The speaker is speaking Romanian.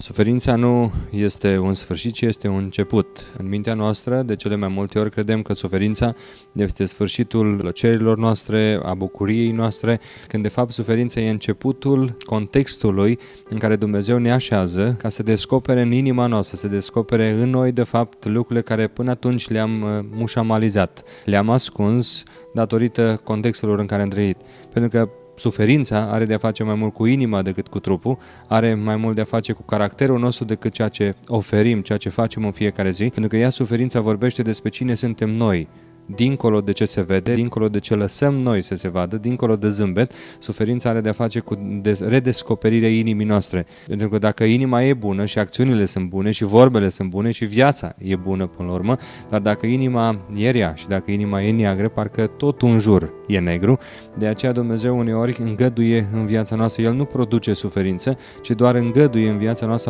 Suferința nu este un sfârșit, ci este un început. În mintea noastră, de cele mai multe ori, credem că suferința este sfârșitul plăcerilor noastre, a bucuriei noastre, când de fapt suferința e începutul contextului în care Dumnezeu ne așează ca să descopere în inima noastră, să descopere în noi de fapt lucrurile care până atunci le-am mușamalizat, le-am ascuns datorită contextelor în care am trăit. Pentru că suferința are de-a face mai mult cu inima decât cu trupul, are mai mult de-a face cu caracterul nostru decât ceea ce oferim, ceea ce facem în fiecare zi, pentru că ea, suferința, vorbește despre cine suntem noi. Dincolo de ce se vede, dincolo de ce lăsăm noi să se vadă, dincolo de zâmbet, suferința are de-a face cu redescoperirea inimii noastre. Pentru că dacă inima e bună și acțiunile sunt bune și vorbele sunt bune și viața e bună până la urmă, dar dacă inima e rea și dacă inima e neagră, parcă tot în jur e negru. De aceea Dumnezeu uneori îngăduie în viața noastră. El nu produce suferință, ci doar îngăduie în viața noastră